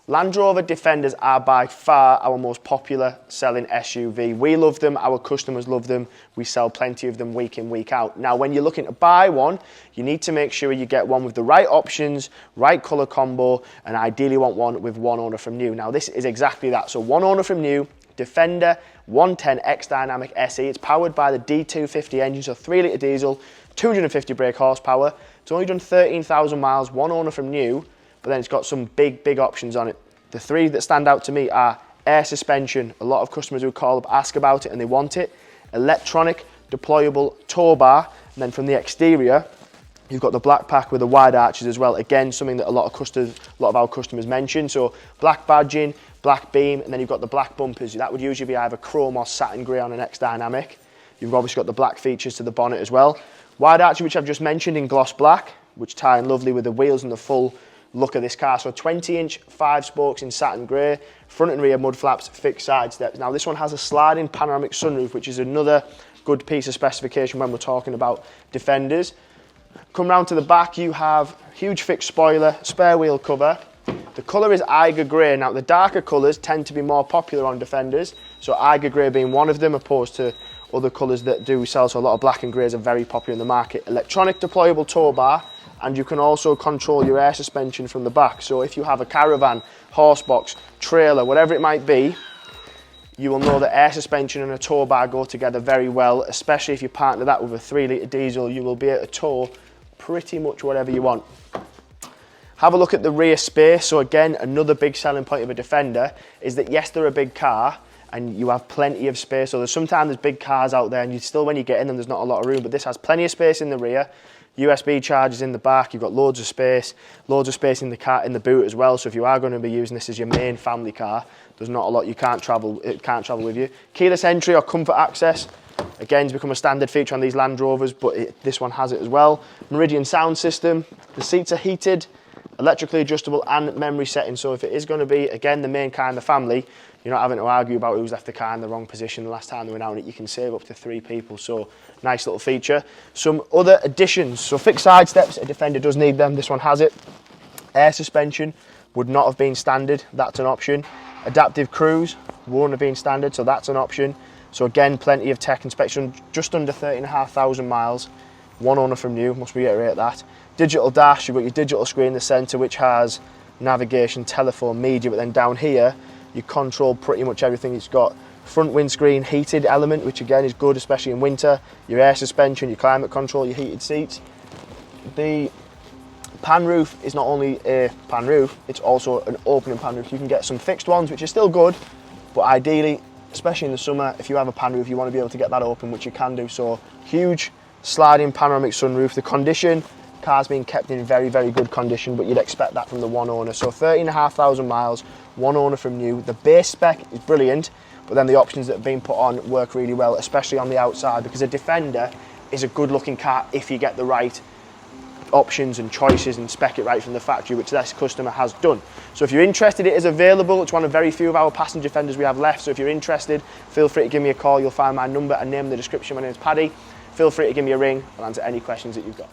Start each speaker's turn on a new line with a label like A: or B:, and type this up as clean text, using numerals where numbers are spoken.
A: Land Rover Defenders are by far our most popular selling SUV. We love them, our customers love them. We sell plenty of them week in, week out. Now, when you're looking to buy one, you need to make sure you get one with the right options, right colour combo, and ideally want one with one owner from new. Now, this is exactly that. So one owner from new, Defender 110 X Dynamic SE. It's powered by the D250 engine, so 3 litre diesel, 250 brake horsepower. It's only done 13,000 miles, one owner from new, but then it's got some big options on it. The 3 that stand out to me are air suspension. A lot of customers who call up ask about it and they want it. Electronic deployable tow bar, and then from the exterior, you've got the black pack with the wide arches as well. Again, something that a lot of our customers mention. So black badging, black beam, and then you've got the black bumpers. That would usually be either chrome or satin grey on an X Dynamic. You've obviously got the black features to the bonnet as well. Wide arches, which I've just mentioned in gloss black, which tie in lovely with the wheels and the full look of this car. So 20-inch 5 spokes in satin grey, front and rear mud flaps, fixed side steps. Now this one has a sliding panoramic sunroof, which is another good piece of specification when we're talking about Defenders. Come round to the back, you have huge fixed spoiler, spare wheel cover. The colour is Eiger Grey. Now the darker colours tend to be more popular on Defenders, so Eiger Grey being one of them, opposed to other colours that do sell. So a lot of black and greys are very popular in the market. Electronic deployable tow bar, and you can also control your air suspension from the back. So if you have a caravan, horsebox, trailer, whatever it might be, you will know that air suspension and a tow bar go together very well, especially if you partner that with a 3 litre diesel. You will be able to tow pretty much whatever you want. Have a look at the rear space. So again, another big selling point of a Defender is that yes, they're a big car and you have plenty of space. So sometimes there's big cars out there and when you get in them, there's not a lot of room, but this has plenty of space in the rear. USB chargers in the back, you've got loads of space in the car, in the boot as well. So if you are going to be using this as your main family car, there's not a lot it can't travel with you. Keyless entry or comfort access, again, it's become a standard feature on these Land Rovers, but this one has it as well. Meridian sound system, the seats are heated, electrically adjustable and memory setting. So if it is going to be, again, the main car in the family, you're not having to argue about who's left the car in the wrong position the last time they went out. You can save up to 3 people, so nice little feature. Some other additions, so fixed side steps, a Defender does need them, this one has it. Air suspension would not have been standard, that's an option. Adaptive cruise wouldn't have been standard, so that's an option. So again, plenty of tech inspection, just under 13,500 miles, one owner from new, must reiterate that. Digital dash, you've got your digital screen in the centre, which has navigation, telephone, media, but then down here, you control pretty much everything. It's got front windscreen heated element, which again is good, especially in winter. Your air suspension, your climate control, your heated seats. The pan roof is not only a pan roof, it's also an opening pan roof. You can get some fixed ones, which are still good, but ideally, especially in the summer, if you have a pan roof, you want to be able to get that open, which you can do. So huge sliding panoramic sunroof. The condition, car's been kept in very good condition, but you'd expect that from the one owner. So 13,500 miles, one owner from new. The base spec is brilliant, but then the options that have been put on work really well, especially on the outside, because a Defender is a good looking car if you get the right options and choices and spec it right from the factory, which this customer has done. So if you're interested, it is available. It's one of very few of our passenger Defenders we have left. So if you're interested, feel free to give me a call. You'll find my number and name in the description. My name is Paddy. Feel free to give me a ring. I'll answer any questions that you've got.